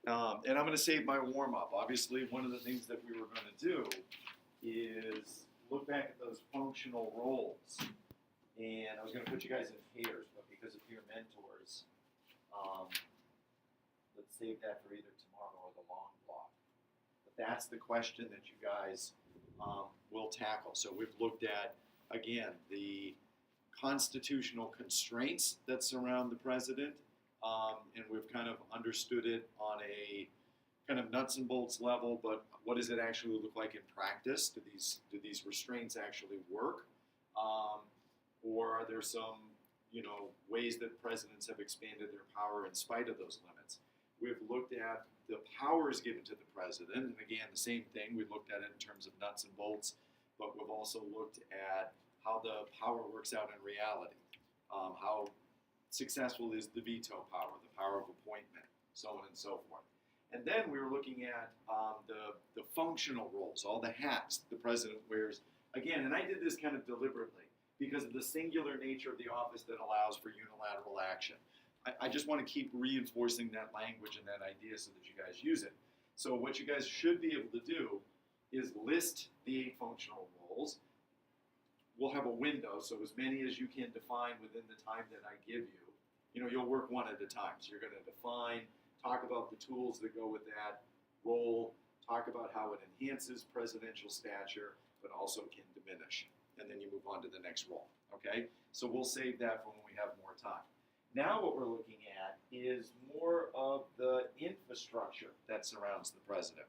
And I'm going to save my warm up. Obviously, one of the things that we were going to do is look back at those functional roles. And I was going to put you guys in pairs, but because of your mentors, um, let's save that for either tomorrow or the long block. But that's the question that you guys will tackle. So we've looked at, again, the constitutional constraints that surround the president, and we've kind of understood it on a kind of nuts and bolts level, but what does it actually look like in practice? Do these restraints actually work? Or are there some, ways that presidents have expanded their power in spite of those limits? We've looked at the powers given to the president, and again, the same thing. We looked at it in terms of nuts and bolts, but we've also looked at how the power works out in reality. How successful is the veto power, the power of appointment, so on and so forth. And then we were looking at the functional roles, all the hats the president wears. Again, and I did this kind of deliberately because of the singular nature of the office that allows for unilateral action. I just want to keep reinforcing that language and that idea so that you guys use it. So what you guys should be able to do is list the 8 functional roles. We'll have a window, so as many as you can define within the time that I give you. You'll work one at a time. So you're going to define, talk about the tools that go with that role, talk about how it enhances presidential stature, but also can diminish. And then you move on to the next role, okay? So we'll save that for when we have more time. Now what we're looking at is more of the infrastructure that surrounds the president.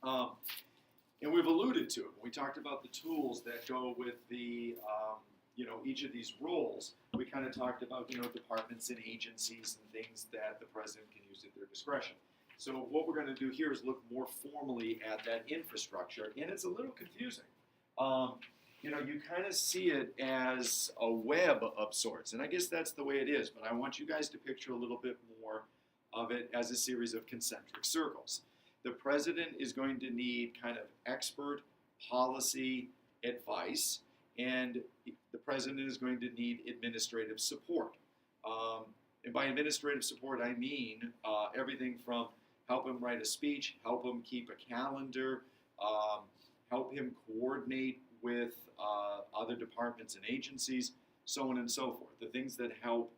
And we've alluded to it. We talked about the tools that go with the, each of these roles. We kind of talked about, departments and agencies and things that the president can use at their discretion. So what we're going to do here is look more formally at that infrastructure, and it's a little confusing. You kind of see it as a web of sorts, and I guess that's the way it is, but I want you guys to picture a little bit more of it as a series of concentric circles. The president is going to need kind of expert policy advice, and the president is going to need administrative support. And by administrative support, I mean everything from help him write a speech, help him keep a calendar, help him coordinate with other departments and agencies, so on and so forth. The things that help,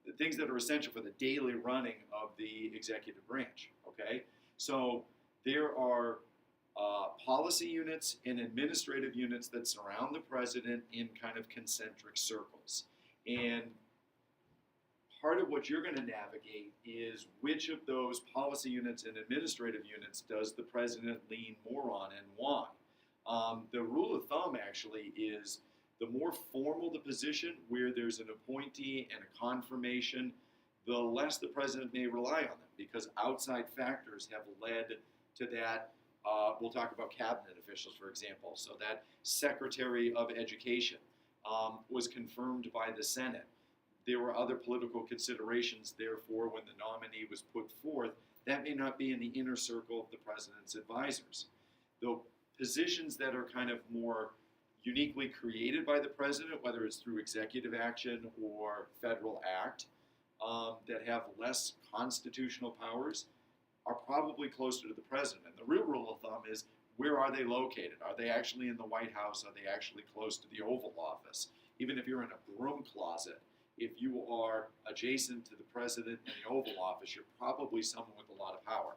the things that are essential for the daily running of the executive branch, okay? So there are policy units and administrative units that surround the president in kind of concentric circles. And part of what you're going to navigate is which of those policy units and administrative units does the president lean more on and why. The rule of thumb actually is the more formal the position where there's an appointee and a confirmation, the less the president may rely on them because outside factors have led to that. We'll talk about cabinet officials, for example. So that Secretary of Education was confirmed by the Senate. There were other political considerations, therefore, when the nominee was put forth, that may not be in the inner circle of the president's advisors. The positions that are kind of more uniquely created by the president, whether it's through executive action or federal act, that have less constitutional powers, are probably closer to the president. And the real rule of thumb is, where are they located? Are they actually in the White House? Are they actually close to the Oval Office? Even if you're in a broom closet, if you are adjacent to the president in the Oval Office, you're probably someone with a lot of power.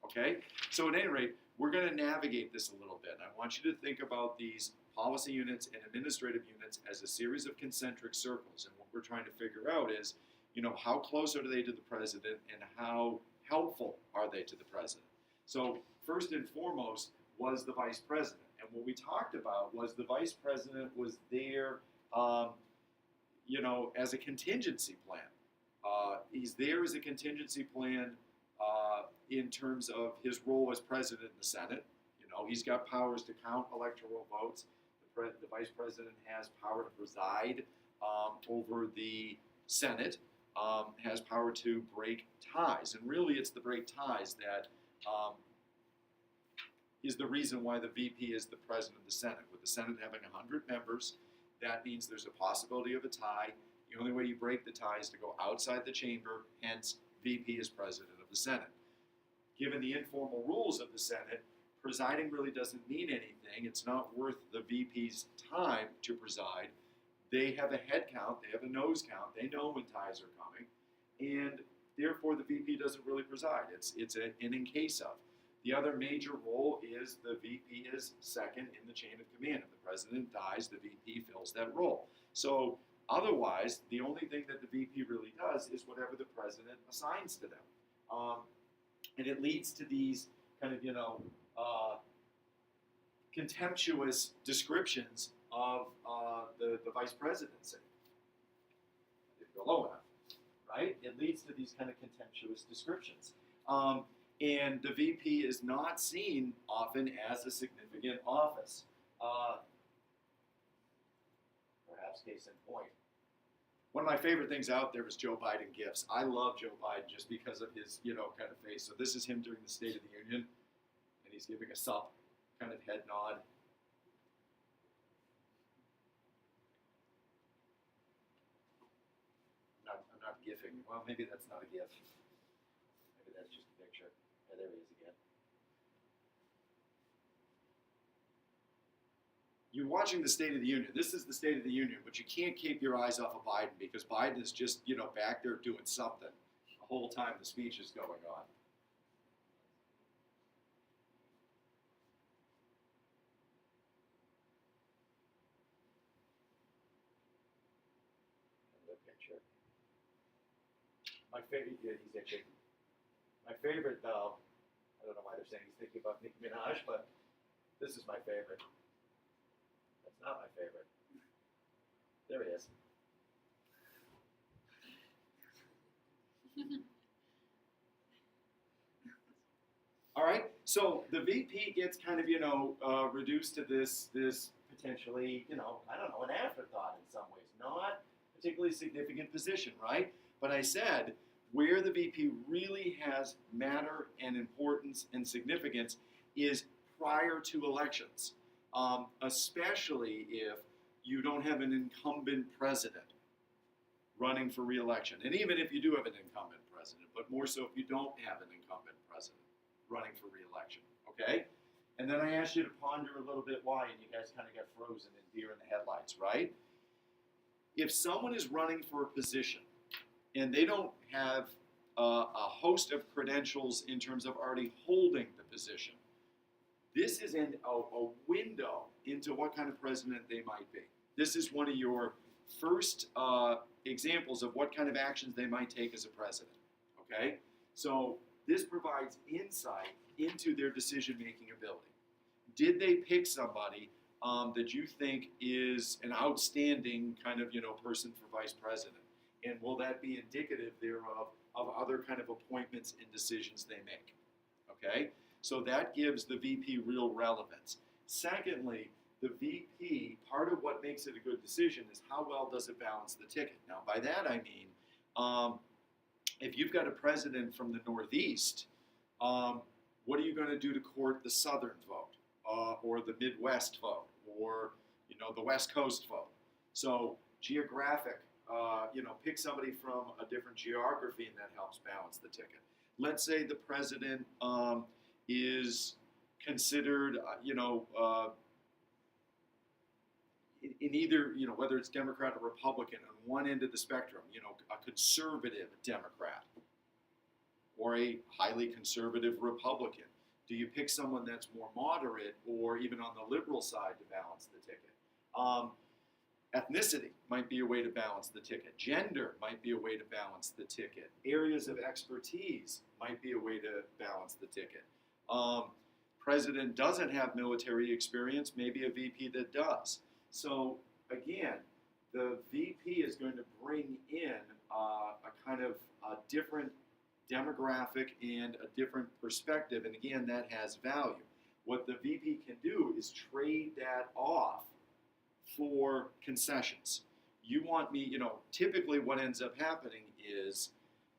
Okay? So at any rate, we're going to navigate this a little bit. I want you to think about these policy units and administrative units as a series of concentric circles. And what we're trying to figure out is, how close are they to the president and how helpful are they to the president? So first and foremost was the vice president. And what we talked about was the vice president was there, as a contingency plan. He's there as a contingency plan in terms of his role as president in the Senate. He's got powers to count electoral votes. The vice president has power to preside over the Senate, has power to break ties. And really, it's the break ties that is the reason why the VP is the president of the Senate. With the Senate having 100 members, that means there's a possibility of a tie. The only way you break the tie is to go outside the chamber, hence VP is president of the Senate. Given the informal rules of the Senate, presiding really doesn't mean anything. It's not worth the VP's time to preside. They have a head count, they have a nose count, they know when ties are coming, and therefore the VP doesn't really preside. It's an in case of. The other major role is the VP is second in the chain of command. If the president dies, the VP fills that role. So otherwise, the only thing that the VP really does is whatever the president assigns to them. And it leads to these kind of, contemptuous descriptions of the vice presidency. I didn't go low enough, right? It leads to these kind of contemptuous descriptions. And the VP is not seen often as a significant office. Perhaps case in point. One of my favorite things out there is Joe Biden gifts. I love Joe Biden just because of his, kind of face. So this is him during the State of the Union, and he's giving a sup kind of head nod. I'm not gifting. Well, maybe that's not a gif. Maybe that's just a picture. Yeah, there he is again. You're watching the State of the Union. This is the State of the Union, but you can't keep your eyes off of Biden because Biden is just, back there doing something the whole time the speech is going on. Another picture. My favorite, yeah, he's itching. My favorite, though, I don't know why they're saying he's thinking about Nicki Minaj, but this is my favorite. That's not my favorite. There he is. All right, so the VP gets kind of, reduced to this potentially, I don't know, an afterthought in some ways. Not particularly significant position, right? But I said, where the VP really has matter and importance and significance is prior to elections, especially if you don't have an incumbent president running for re-election. And even if you do have an incumbent president, but more so if you don't have an incumbent president running for re-election, okay? And then I asked you to ponder a little bit why, and you guys kind of got frozen in deer in the headlights, right? If someone is running for a position and they don't have a host of credentials in terms of already holding the position, this is a window into what kind of president they might be. This is one of your first examples of what kind of actions they might take as a president, okay? So this provides insight into their decision-making ability. Did they pick somebody that you think is an outstanding kind of, person for vice president? And will that be indicative thereof of other kind of appointments and decisions they make, okay? So that gives the VP real relevance. Secondly, the VP, part of what makes it a good decision is how well does it balance the ticket. Now, by that I mean, if you've got a president from the Northeast, what are you going to do to court the Southern vote, or the Midwest vote, or the West Coast vote? So geographic, pick somebody from a different geography, and that helps balance the ticket. Let's say the president is considered, in either, whether it's Democrat or Republican, on one end of the spectrum, a conservative Democrat or a highly conservative Republican. Do you pick someone that's more moderate or even on the liberal side to balance the ticket? Ethnicity might be a way to balance the ticket. Gender might be a way to balance the ticket. Areas of expertise might be a way to balance the ticket. President doesn't have military experience, maybe a VP that does. So again, the VP is going to bring in a kind of a different demographic and a different perspective, and again, that has value. What the VP can do is trade that off for concessions. You want me, typically what ends up happening is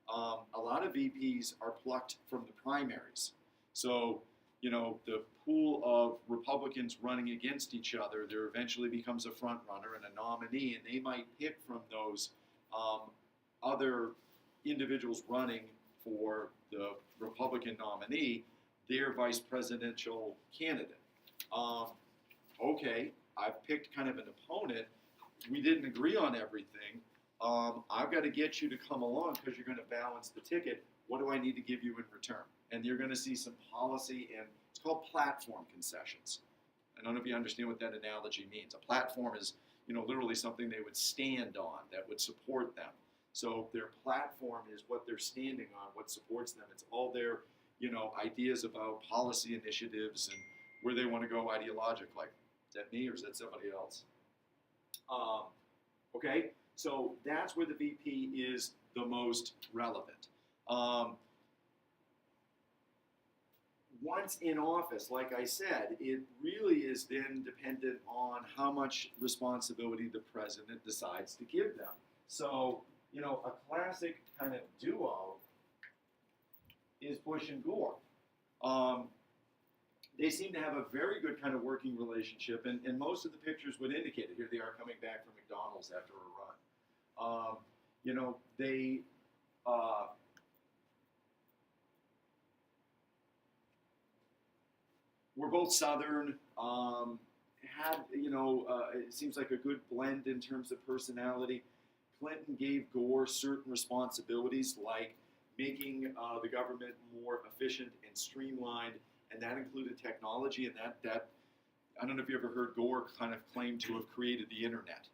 a lot of VPs are plucked from the primaries. So, the pool of Republicans running against each other, there eventually becomes a front runner and a nominee, and they might pick from those other individuals running for the Republican nominee, their vice presidential candidate. Okay, I've picked kind of an opponent. We didn't agree on everything. I've got to get you to come along because you're going to balance the ticket. What do I need to give you in return? And you're going to see some policy, and it's called platform concessions. I don't know if you understand what that analogy means. A platform is, literally something they would stand on that would support them. So their platform is what they're standing on, what supports them. It's all their, ideas about policy initiatives and where they want to go ideologically. Is that me or is that somebody else? Okay, so that's where the VP is the most relevant. Once in office, like I said, it really is then dependent on how much responsibility the president decides to give them. So, a classic kind of duo is Bush and Gore. They seem to have a very good kind of working relationship, and most of the pictures would indicate it. Here they are coming back from McDonald's after a run. They were both Southern, had, it seems like a good blend in terms of personality. Clinton gave Gore certain responsibilities like making the government more efficient and streamlined, and that included technology, and that I don't know if you ever heard Gore kind of claim to have created the internet.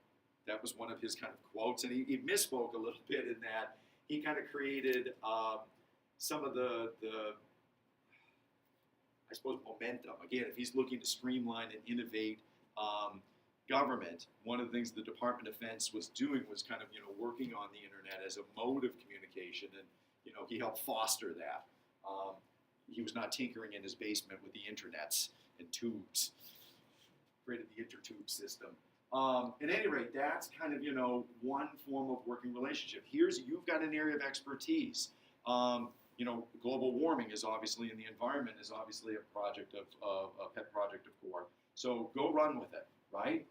That was one of his kind of quotes, and he misspoke a little bit in that he kind of created some of the I suppose momentum. Again, if he's looking to streamline and innovate government, one of the things the Department of Defense was doing was kind of working on the internet as a mode of communication, and he helped foster that. He was not tinkering in his basement with the internets and tubes. Created the intertube system. At any rate, that's kind of one form of working relationship. You've got an area of expertise. Global warming is obviously, and the environment is obviously a project of a pet project of Gore. So go run with it, right?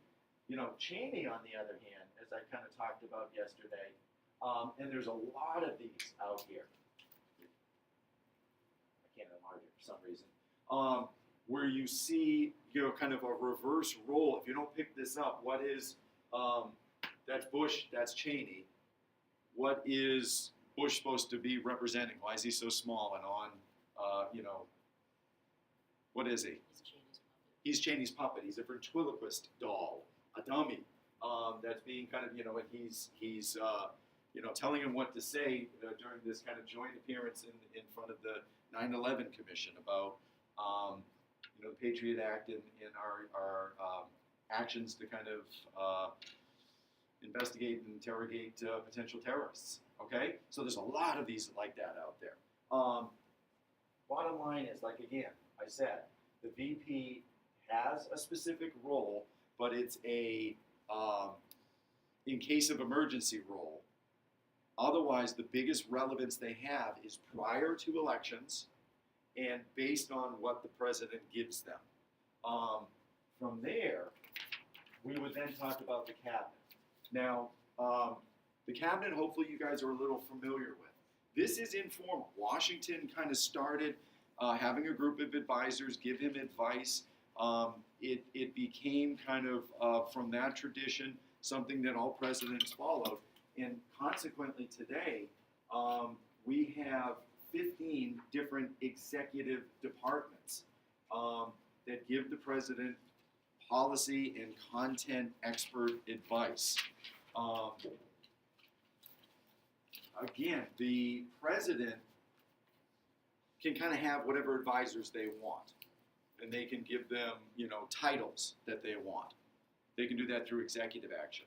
Cheney, on the other hand, as I kind of talked about yesterday, and there's a lot of these out here. I can't enlarge it for some reason. Where you see, kind of a reverse role. If you don't pick this up, what is, that's Bush, that's Cheney. What is Bush supposed to be representing? Why is he so small and on, what is he? He's Cheney's puppet. He's a ventriloquist doll, a dummy, that's being kind of, and he's telling him what to say during this kind of joint appearance in front of the 9/11 Commission about, the Patriot Act and our actions to kind of investigate and interrogate potential terrorists. Okay, so there's a lot of these like that out there. Bottom line is, like again, I said, the VP has a specific role, but it's a in case of emergency role. Otherwise, the biggest relevance they have is prior to elections and based on what the president gives them. From there, we would then talk about the cabinet. Now, the cabinet, hopefully you guys are a little familiar with. This is informal. Washington kind of started having a group of advisors give him advice. It became kind of, from that tradition, something that all presidents followed. And consequently today, we have 15 different executive departments that give the president policy and content expert advice. Again, the president can kind of have whatever advisors they want, and they can give them, titles that they want. They can do that through executive action.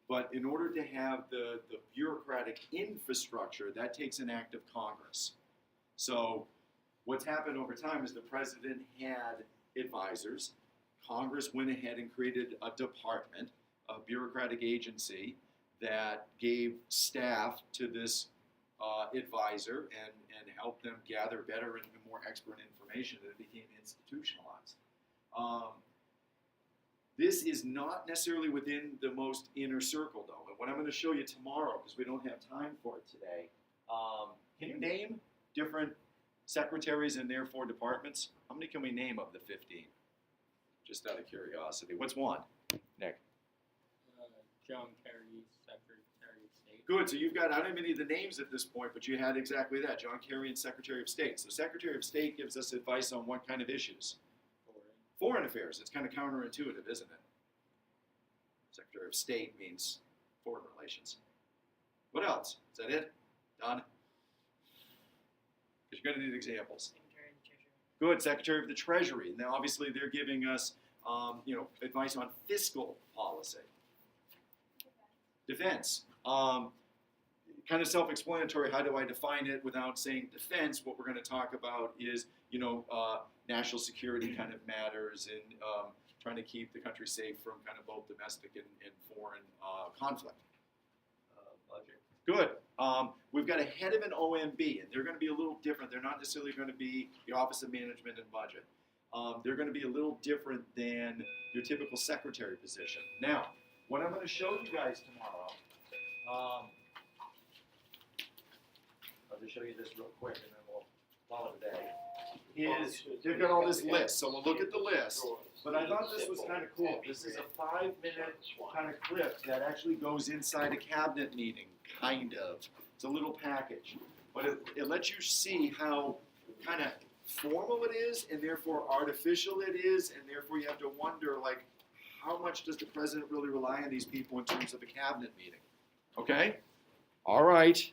But in order to have the bureaucratic infrastructure, that takes an act of Congress. So what's happened over time is the president had advisors. Congress went ahead and created a department, a bureaucratic agency that gave staff to this advisor and helped them gather better and more expert information, that it became institutionalized. This is not necessarily within the most inner circle, though. And what I'm going to show you tomorrow, because we don't have time for it today, can you name different secretaries and therefore departments? How many can we name of the 15? Just out of curiosity. What's one? Nick. John Kerry, Secretary of State. Good. So you've got, I don't have any of the names at this point, but you had exactly that. John Kerry and Secretary of State. So Secretary of State gives us advice on what kind of issues? Foreign affairs. It's kind of counterintuitive, isn't it? Secretary of State means foreign relations. What else? Is that it? Done? Because you're going to need examples. Secretary of the Treasury. Good. Secretary of the Treasury. Now, obviously, they're giving us, advice on fiscal policy. Defense. Kind of self-explanatory. How do I define it without saying defense? What we're going to talk about is, national security kind of matters and trying to keep the country safe from kind of both domestic and foreign conflict. Budget. Good. We've got a head of an OMB, and they're going to be a little different. They're not necessarily going to be the Office of Management and Budget. They're going to be a little different than your typical secretary position. Now, what I'm going to show you guys tomorrow, I'll just show you this real quick, and then we'll call it a day, is they've got all this list. So we'll look at the list. But I thought this was kind of cool. This is a 5-minute kind of clip that actually goes inside a cabinet meeting, kind of. It's a little package. But it lets you see how kind of formal it is, and therefore artificial it is, and therefore you have to wonder, like, how much does the president really rely on these people in terms of a cabinet meeting? Okay? All right.